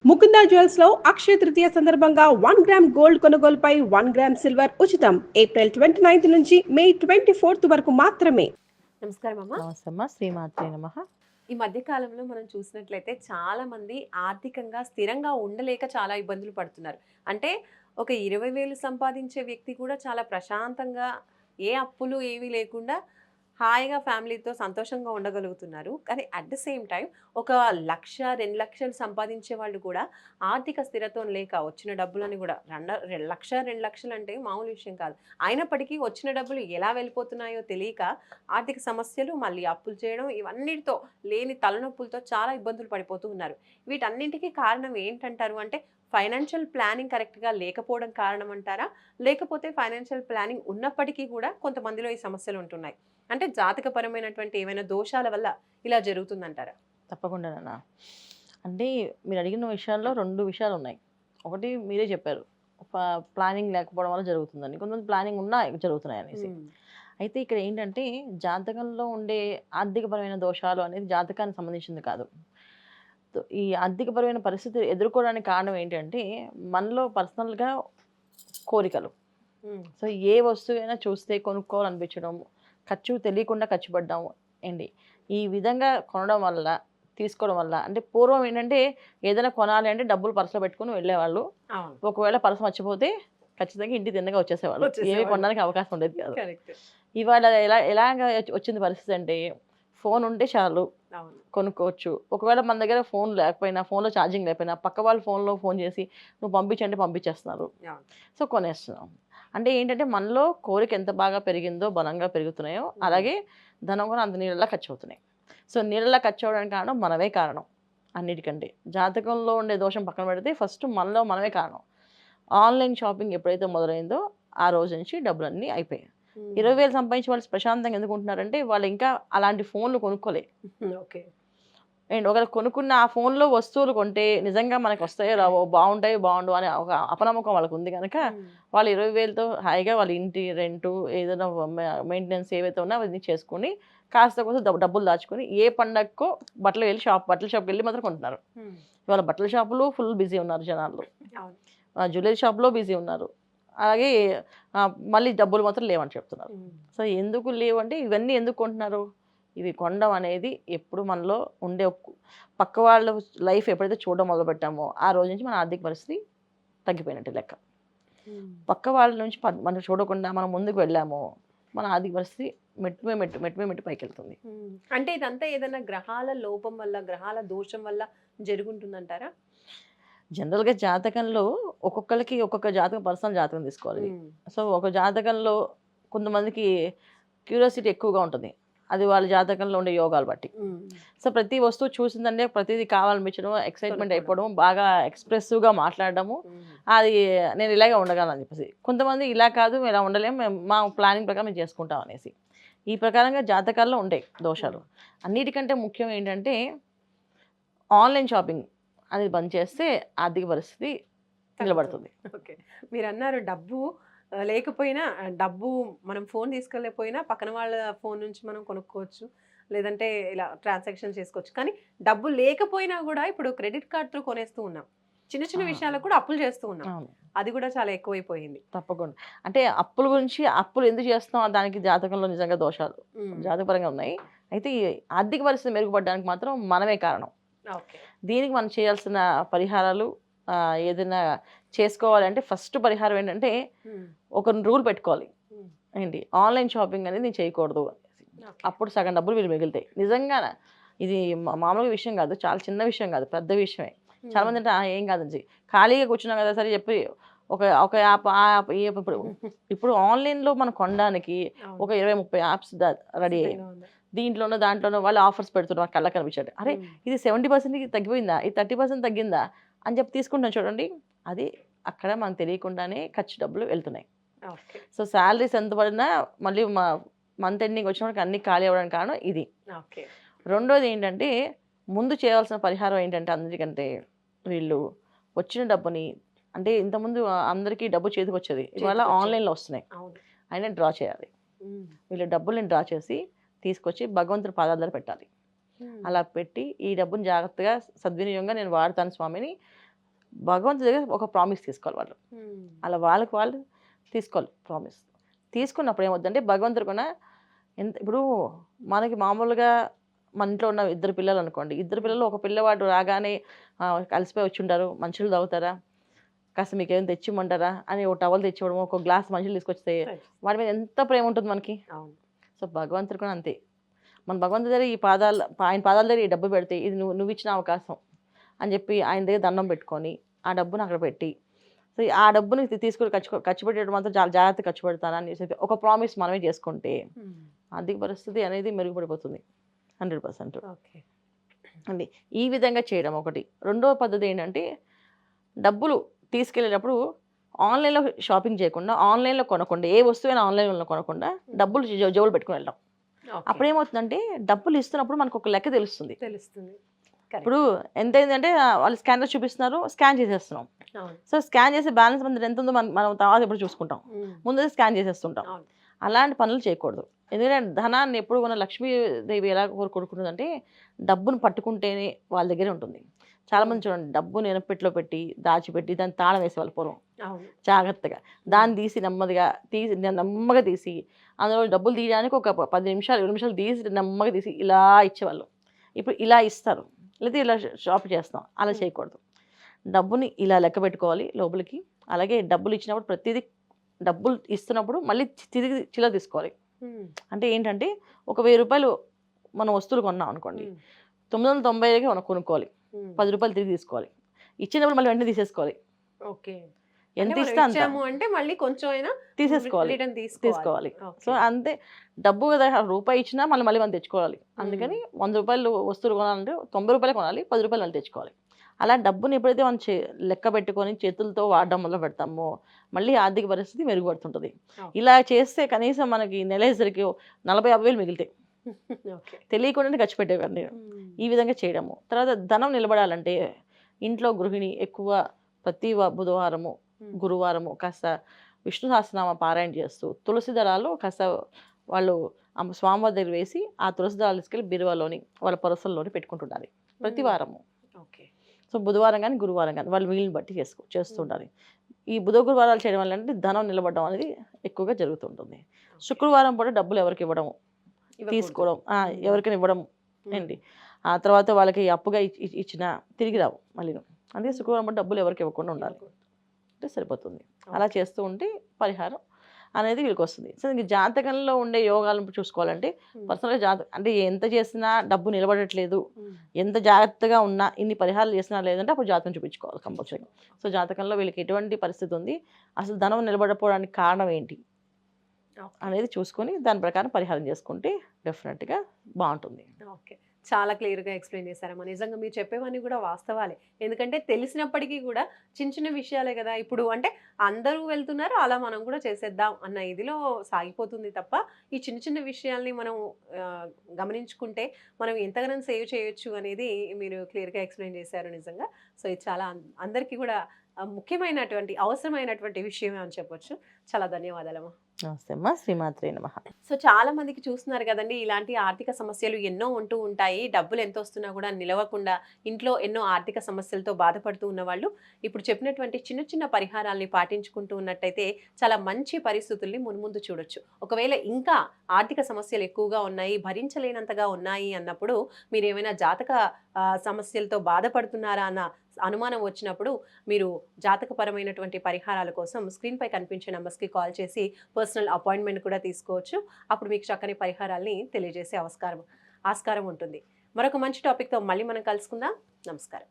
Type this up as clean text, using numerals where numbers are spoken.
Mukunda jewels లో అక్షయ తృతీయ సందర్భంగా 1 gram gold కొనుగోలుపై 1 గ్రామ్ సిల్వర్ ఉచితం. ఏప్రిల్ 29 నుంచి మే 24 వరకు మాత్రమే. నమస్కారం అమ్మా. నమస్తే అమ్మ, శ్రీమాత్రే నమః. ఈ మధ్య కాలంలో మనం చూసినట్లయితే చాలా మంది ఆర్థికంగా స్థిరంగా ఉండలేక చాలా ఇబ్బందులు పడుతున్నారు. అంటే ఒక 20,000 సంపాదించే వ్యక్తి కూడా చాలా ప్రశాంతంగా ఏ అప్పులు ఏమీ లేకుండా హాయిగా ఫ్యామిలీతో సంతోషంగా ఉండగలుగుతున్నారు. కానీ అట్ ద సేమ్ టైం ఒక 1,00,000, 2,00,000 సంపాదించే వాళ్ళు కూడా ఆర్థిక స్థిరత్వం లేక వచ్చిన డబ్బులని కూడా 1,00,000, 2,00,000 అంటే మామూలు విషయం కాదు. అయినప్పటికీ వచ్చిన డబ్బులు ఎలా వెళ్ళిపోతున్నాయో తెలియక ఆర్థిక సమస్యలు, మళ్ళీ అప్పులు చేయడం, ఇవన్నిటితో లేని తలనొప్పులతో చాలా ఇబ్బందులు పడిపోతూ ఉన్నారు. వీటన్నింటికి కారణం ఏంటంటారు? అంటే ఫైనాన్షియల్ ప్లానింగ్ కరెక్ట్‌గా లేకపోవడం కారణం అంటారా? లేకపోతే ఫైనాన్షియల్ ప్లానింగ్ ఉన్నప్పటికీ కూడా కొంతమందిలో ఈ సమస్యలు ఉంటున్నాయి. అంటే జాతకపరమైనటువంటి ఏమైనా దోషాల వల్ల ఇలా జరుగుతుందంటారా? తప్పకుండా నాన్న. అంటే మీరు అడిగిన విషయాల్లో 2 విషయాలున్నాయి. ఒకటి మీరే చెప్పారు. ప్లానింగ్ లేకపోవడం వల్ల జరుగుతుందని. కొంతమంది ప్లానింగ్ ఉన్నా జరుగుతున్నాయనేసి. హ్మ్. అయితే ఇక్కడ ఏంటంటే జాతకంలో ఉండే ఆర్థికపరమైన దోషాలు అనేది జాతకానికి సంబంధించింది కాదు. ఈ ఆర్థికపరమైన పరిస్థితి ఎదుర్కోవడానికి కారణం ఏంటంటే మనలో పర్సనల్‌గా కోరికలు. హ్మ్. సో ఏ వస్తువైనా చూస్తే కొనుక్కోవాలనిపించడం, తెలియకుండా ఖర్చు పెట్టడం ఏంటి. ఈ విధంగా కొనడం వల్ల, తీసుకోవడం వల్ల అంటే పూర్వం ఏంటంటే ఏదైనా కొనాలి అంటే డబ్బులు పర్స్‌లో పెట్టుకొని వెళ్ళేవాళ్ళు. అవును. ఒకవేళ పర్స్ మర్చిపోతే ఖచ్చితంగా ఇంటికి తిన్నగా వచ్చేసేవాళ్ళు. ఏమి వచ్చేసేవాళ్ళు. కొనడానికి అవకాశం ఉండేది కాదు. కరెక్ట్. ఇవాళ ఎలాగా వచ్చింది పరిస్థితి అంటే ఫోన్ ఉంటే చాలు అవును. కొనుక్కోవచ్చు. ఒకవేళ మన దగ్గర ఫోన్ లేకపోయినా, ఫోన్‌లో ఛార్జింగ్ లేకపోయినా పక్క వాళ్ళ ఫోన్‌లో ఫోన్ చేసి నువ్వు పంపించంటే పంపించేస్తున్నారు. అవును. సో కొనేస్తున్నాం. అంటే ఏంటంటే మనలో కోరిక ఎంత బాగా పెరిగిందో, బలంగా పెరుగుతున్నాయో, హ్మ్. అలాగే ధనం కూడా అంత నీళ్ళలా ఖర్చవుతున్నాయి. సో నీళ్ళలా ఖర్చవ్వడానికి కారణం మనమే కారణం అన్నిటికంటే. జాతకంలో ఉండే దోషం పక్కన పెడితే ఫస్ట్ మనలో మనమే కారణం. ఆన్‌లైన్ షాపింగ్ ఎప్పుడైతే మొదలైందో ఆ రోజు నుంచి డబ్బులన్నీ అయిపోయాయి. హ్మ్. 20,000 సంపాదించే వాళ్ళు ప్రశాంతంగా ఎందుకుంటున్నారంటే వాళ్ళు ఇంకా అలాంటి ఫోన్‌లు కొనుక్కోలే. ఓకే. అండ్ ఒకవేళ కొనుక్కున్న ఆ ఫోన్‌లో వస్తువులు కొంటే నిజంగా మనకొస్తాయో రావో, బావుంటాయో బావుండవో అనే ఒక అపనమ్మకం వాళ్ళకుంది గనక, హ్మ్. వాళ్ళు 20,000తో హాయిగా వాళ్ళ ఇంటి రెంటు, ఏదైనా మెయింటెనెన్స్ ఏవైతే ఉన్నాయో అవన్నీ చేసుకొని, కాస్త కూస్త డబ్బులు దాచుకొని, ఏ పండక్కో బట్టల షాప్‌కెళ్ళి మాత్రం కొంటున్నారు. హ్మ్. ఇవాళ బట్టల షాపులో ఫుల్ బిజీ ఉన్నారు జనాలు. అవును. జ్యువెల్లరీ షాప్‌లో బిజీ ఉన్నారు. అలాగే మళ్ళీ డబ్బులు మాత్రం లేవని చెప్తున్నారు. హ్మ్. సో, ఎందుకు లేవంటే ఇవన్నీ ఎందుకు కొంటున్నారు? ఇవి కొనడం అనేది ఎప్పుడు మనలో ఉండే పక్క వాళ్ళ లైఫ్ ఎప్పుడైతే చూడడం మొదలుపెట్టామో, ఆ రోజు నుంచి మన ఆర్థిక పరిస్థితి తగ్గిపోయినట్టే లెక్క. హ్మ్. పక్క వాళ్ళ నుంచి మనం చూడకుండా మనం ముందుకు వెళ్ళామో, మన ఆర్థిక పరిస్థితి మెట్టు మీద మెట్టు పైకెళ్తుంది. హ్మ్. అంటే ఇదంతా ఏదైనా గ్రహాల లోపం వల్ల, గ్రహాల దోషం వల్ల జరుగుంటుందంటారా? జనరల్‌గా జాతకంలో ఒక్కొక్కళ్ళకి ఒక్కొక్క జాతకం పర్సనల్ జాతకం తీసుకోవాలి. హ్మ్. సో, ఒక జాతకంలో కొంతమందికి క్యూరియాసిటీ ఎక్కువగా ఉంటుంది. అది వాళ్ళ జాతకంలో ఉండే యోగాలు బట్టి. హ్మ్. సో, ప్రతి వస్తువు చూసిందంటే ప్రతీదీ కావాలనిపించడం, ఎక్సైట్‌మెంట్ కొనుక్కోవడం. అయిపోవడం, బాగా ఎక్స్‌ప్రెసివ్‌గా మాట్లాడడము. హ్మ్. అది నేను ఇలాగే ఉండగలను అని చెప్పేసి. కొంతమంది ఇలా కాదు మేము ఇలా ఉండలేము. మేము మా ప్లానింగ్ ప్రకారం మేము చేసుకుంటాం అనేసి. ఈ ప్రకారంగా జాతకాల్లో ఉంటాయి దోషాలు. హ్మ్. అన్నిటికంటే ముఖ్యం ఏంటంటే ఆన్‌లైన్ షాపింగ్ అనేది బంద్ చేస్తే ఆర్థిక పరిస్థితి తగ్గుతుంది. నిలబడుతుంది. ఓకే. మీరన్నారు డబ్బు లేకపోయినా డబ్బు మనం ఫోను తీసుకెళ్ళకపోయినా పక్కన వాళ్ళ ఫోను నుంచి మనం కొనుక్కోవచ్చు. లేదంటే ఇలా ట్రాన్సాక్షన్ చేసుకోవచ్చు. కానీ డబ్బు లేకపోయినా గూడా ఇప్పుడు క్రెడిట్ కార్డ్ త్రూ కొనేస్తూ ఉన్నాం. చిన్న చిన్న ఆ! విషయాలకు కూడా అప్పులు చేస్తూ ఉన్నాం. అవును. అది గూడా చాలా ఎక్కువైపోయింది. తప్పకుండా. అంటే అప్పులు ఎందుకు చేస్తున్నాం దానికి జాతకంలో నిజంగా దోషాలు హ్మ్. జాతకపరంగా ఉన్నాయి. అయితే ఈ ఆర్థిక పరిస్థితి మెరుగుపడడానికి మాత్రం మనమే కారణం. ఓకే. దీనికి మనం చేయాల్సిన పరిహారాలు ఏదైనా చేసుకోవాలంటే ఫస్ట్ పరిహారం ఏంటంటే హ్మ్. ఒక రూల్ పెట్టుకోవాలి. హ్మ్. ఏంటి ఆన్‌లైన్ షాపింగ్ అనేది నేను చేయకూడదు అనేసి. ఓకే. అప్పుడు సగం డబ్బులు వీళ్ళు మిగులుతాయి. నిజంగాన ఇది మామూలు విషయం కాదు. చాలా చిన్న విషయం కాదు. పెద్ద విషయమే. హ్మ్. చాలామంది అంటే ఏం కాదండి. ఖాళీగా కూర్చున్నాం కదా! సరే చెప్పి ఒక ఒక యాప్, ఆ యాప్, ఈ యాప్ ఇప్పుడు ఆన్‌లైన్‌లో మనం కొనడానికి అవును. ఒక 20, 30 యాప్స్ రెడీ అయ్యాయి. సిద్ధంగా ఉంది. దాంట్లోనో వాళ్ళు ఆఫర్స్ పెడుతున్నారు కళ్ళకి కనిపించేట్టు. అరే! హ్మ్. ఇది 70% తగ్గిపోయిందా? ఇది 30% తగ్గిందా? అని చెప్పి తీసుకుంటాం చూడండి. అది అక్కడ మనకు తెలియకుండానే ఖర్చు డబ్బులు వెళ్తున్నాయి. ఓకే. సో, సాలరీస్ ఎంత పడినా మళ్ళీ మంత్ ఎండింగ్ వచ్చినప్పటికి అన్నీ ఖాళీ అవ్వడానికి కారణం ఇది. ఓకే. రెండోదేంటంటే, ముందు చేయాల్సిన పరిహారం ఏంటంటే అన్నిటికంటే, వీళ్ళు వచ్చిన డబ్బుని అంటే ఇంతకుముందు అందరికీ డబ్బు చేతికొచ్చేది. ఇవాళ చేతికొచ్చేది. ఆన్‌లైన్‌లో వస్తున్నాయి. అవును. అయినా డ్రా చేయాలి. హ్మ్. వీళ్ళ డబ్బుల్ని డ్రా చేసి, తీసుకొచ్చి భగవంతుడి పాదాల దగ్గర పెట్టాలి. హ్మ్. అలా పెట్టి, ఈ డబ్బుని జాగ్రత్తగా సద్వినియోగంగా నేను వాడతాను స్వామిని, భగవంతుడి దగ్గర ఒక ప్రామిస్ తీసుకోవాలి వాళ్ళు. అలా వాళ్ళకి వాళ్ళు తీసుకోవాలి ప్రామిస్. తీసుకున్నప్పుడు ఏమవుద్దంటే భగవంతుడు కూడా ఇప్పుడు మనకి మామూలుగా మన ఇంట్లో ఉన్న ఇద్దరు పిల్లలు అనుకోండి. ఇద్దరు పిల్లలు ఒక పిల్లవాడు రాగానే కలిసిపోయి వచ్చుంటారు. మంచినీళ్ళు తాగుతారా? కాస్త మీకేమైనా తెచ్చిమ్మంటారా? అని ఒక టవల్ తెచ్చివ్వడము, ఒక గ్లాస్ మంచినీళ్ళు తీసుకొస్తే వాడి మీద ఎంత ప్రేమ ఉంటుంది మనకి. సో భగవంతుడు కూడా అంతే. మన భగవంతుడి దగ్గర ఆయన పాదాల దగ్గర ఈ డబ్బు పెడితే ఇది నువ్వు ఇచ్చిన అవకాశం అని చెప్పి ఆయన దగ్గర దండం పెట్టుకొని ఆ డబ్బును అక్కడ పెట్టి, సో ఆ డబ్బుని తీసుకొని ఖర్చు పెట్టడం మాత్రం చాలా జాగ్రత్తగా ఖర్చు పెడతానని చెప్పి ఒక ప్రామిస్ మనమే చేసుకుంటే ఆర్థిక పరిస్థితి అనేది మెరుగుపడిపోతుంది 100%. అండి ఈ విధంగా చేయడం ఒకటి. రెండవ పద్ధతి ఏంటంటే డబ్బులు తీసుకెళ్ళేటప్పుడు ఆన్లైన్లో షాపింగ్ చేయకుండా, ఆన్లైన్లో కొనకుండా, ఏ వస్తువైనా ఆన్లైన్లో కొనకుండా డబ్బులు జోబులు పెట్టుకుని వెళ్ళడం. అప్పుడు ఏమవుతుందంటే డబ్బులు ఇస్తున్నప్పుడు మనకు ఒక లెక్క తెలుస్తుంది. ఇప్పుడు ఎంత అయిందంటే వాళ్ళు స్కానర్ చూపిస్తున్నారు, స్కాన్ చేసేస్తున్నాం. సో స్కాన్ చేసే బ్యాలెన్స్ మన ఎంత ఉందో మనం తర్వాత ఎప్పుడు చూసుకుంటాం, ముందే స్కాన్ చేసేస్తుంటాం. అలాంటి పనులు చేయకూడదు. ఎందుకంటే ధనాన్ని ఎప్పుడు మన లక్ష్మీదేవి ఎలా కోరుకుంటుందంటే డబ్బును పట్టుకుంటేనే వాళ్ళ దగ్గరే ఉంటుంది. చాలామంది చూడండి డబ్బుని ఎనపెట్లో పెట్టి దాచిపెట్టి దాన్ని తాళం వేసేవాళ్ళు పూర్వం జాగ్రత్తగా. దాన్ని తీసి నెమ్మగా తీసి అందులో డబ్బులు తీయడానికి ఒక 10 నిమిషాలు 20 నిమిషాలు తీసి నెమ్మగా తీసి ఇలా ఇచ్చేవాళ్ళు. ఇప్పుడు ఇలా ఇస్తారు, లేదా ఇలా షాప్ చేస్తాం. అలా చేయకూడదు. డబ్బుని ఇలా లెక్క పెట్టుకోవాలి లోపలికి. అలాగే డబ్బులు ఇచ్చినప్పుడు ప్రతిదీ డబ్బులు ఇస్తున్నప్పుడు మళ్ళీ తిరిగి చిల్లర తీసుకోవాలి. అంటే ఏంటంటే ఒక 1000 రూపాయలు మనం వస్తువులు కొన్నాం అనుకోండి, 990కి మనం కొనుక్కోవాలి, 10 రూపాయలు తిరిగి తీసుకోవాలి. ఇచ్చినప్పుడు మళ్ళీ వెంటనే తీసేసుకోవాలి. ఎంత ఇస్తే అంత అంటే మళ్ళీ కొంచెం అయినా తీసుకోవాలి. సో అంతే. డబ్బు కదా, రూపాయి ఇచ్చినా మళ్ళీ మనం తెచ్చుకోవాలి. అందుకని 100 రూపాయలు వస్తువులు కొనాలంటే 90 రూపాయలు కొనాలి, 10 రూపాయలు మళ్ళీ తెచ్చుకోవాలి. అలా డబ్బుని ఎప్పుడైతే మనం లెక్క పెట్టుకొని చేతులతో వాడడం మొదలు పెడతామో మళ్ళీ ఆర్థిక పరిస్థితి మెరుగుపడుతుంటుంది. ఇలా చేస్తే కనీసం మనకి నెలసరికి 40-50 వేలు మిగులుతాయి. తెలియకుండానే ఖర్చు పెట్టేవాడిని. ఈ విధంగా చేయడము. తర్వాత ధనం నిలబడాలంటే ఇంట్లో గృహిణి ఎక్కువ ప్రతి బుధవారము గురువారము కాస్త విష్ణు సహస్రనామ పారాయణ చేస్తూ తులసి దళాలు కాస్త వాళ్ళు స్వామివారి దగ్గర వేసి ఆ తులసి దళాలు తీసుకెళ్ళి బీరువాలోని వాళ్ళ పరసల్లోని పెట్టుకుంటుండాలి ప్రతి వారము. సో బుధవారం కానీ గురువారం కానీ వాళ్ళు వీళ్ళని బట్టి చేస్తుండాలి. ఈ గురువారాలు చేయడం వల్ల అంటే ధనం నిలబడడం అనేది ఎక్కువగా జరుగుతుంటుంది. శుక్రవారం పూట డబ్బులు ఎవరికి ఇవ్వడం తీసుకోవడం, ఎవరికైనా ఇవ్వడం ఏంటి, ఆ తర్వాత వాళ్ళకి అప్పుగా ఇచ్చిన తిరిగి రావు మళ్ళీ. అందుకే శుక్రవారం పూట డబ్బులు ఎవరికి ఇవ్వకుండా ఉండాలి అంటే సరిపోతుంది. అలా చేస్తూ ఉంటే పరిహారం అనేది వీళ్ళకి వస్తుంది. సో ఇంక జాతకంలో ఉండే యోగాలను చూసుకోవాలంటే పర్సనల్గా అంటే ఎంత చేసినా డబ్బు నిలబడట్లేదు, ఎంత జాగ్రత్తగా ఉన్నా ఇన్ని పరిహారాలు చేసినా లేదంటే అప్పుడు జాతకం చూపించుకోవాలి కంపల్సరీగా. సో జాతకంలో వీళ్ళకి ఎటువంటి పరిస్థితి ఉంది, అసలు ధనం నిలబడకపోవడానికి కారణం ఏంటి అనేది చూసుకొని దాని ప్రకారం పరిహారం చేసుకుంటే డెఫినెట్గా బాగుంటుంది. ఓకే, చాలా క్లియర్గా ఎక్స్ప్లెయిన్ చేశారమ్మా. నిజంగా మీరు చెప్పేవన్నీ కూడా వాస్తవాలే. ఎందుకంటే తెలిసినప్పటికీ కూడా చిన్న చిన్న విషయాలే కదా. ఇప్పుడు అంటే అందరూ వెళ్తున్నారు, అలా మనం కూడా చేసేద్దాం అన్న ఇదిలో సాగిపోతుంది తప్ప ఈ చిన్న చిన్న విషయాల్ని మనం గమనించుకుంటే మనం ఎంతగానో సేవ్ చేయొచ్చు అనేది మీరు క్లియర్గా ఎక్స్ప్లెయిన్ చేశారు నిజంగా. సో ఇది చాలా అందరికీ కూడా ముఖ్యమైనటువంటి అవసరమైనటువంటి విషయమే అని చెప్పొచ్చు. చాలా ధన్యవాదాలమ్మా. నమస్తే అమ్మా. శ్రీమాత్రే నమః. సో చాలా మందికి చూస్తున్నారు కదండి, ఇలాంటి ఆర్థిక సమస్యలు ఎన్నో ఉంటూ ఉంటాయి. డబ్బులు ఎంత వస్తున్నా కూడా నిలవకుండా ఇంట్లో ఎన్నో ఆర్థిక సమస్యలతో బాధపడుతూ ఉన్న వాళ్ళు ఇప్పుడు చెప్పినటువంటి చిన్న చిన్న పరిహారాల్ని పాటించుకుంటూ ఉన్నట్టయితే చాలా మంచి పరిస్థితుల్ని మున్ముందు చూడొచ్చు. ఒకవేళ ఇంకా ఆర్థిక సమస్యలు ఎక్కువగా ఉన్నాయి, భరించలేనంతగా ఉన్నాయి అన్నప్పుడు మీరు ఏమైనా జాతక సమస్యలతో బాధపడుతున్నారా అన్న అనుమానం వచ్చినప్పుడు మీరు జాతకపరమైనటువంటి పరిహారాల కోసం స్క్రీన్పై కనిపించే నెంబర్స్కి కాల్ చేసి పర్సనల్ అపాయింట్మెంట్ కూడా తీసుకోవచ్చు. అప్పుడు మీకు చక్కని పరిహారాల్ని తెలియజేసే ఆస్కారం ఉంటుంది. మరొక మంచి టాపిక్తో మళ్ళీ మనం కలుసుకుందాం. నమస్కారం.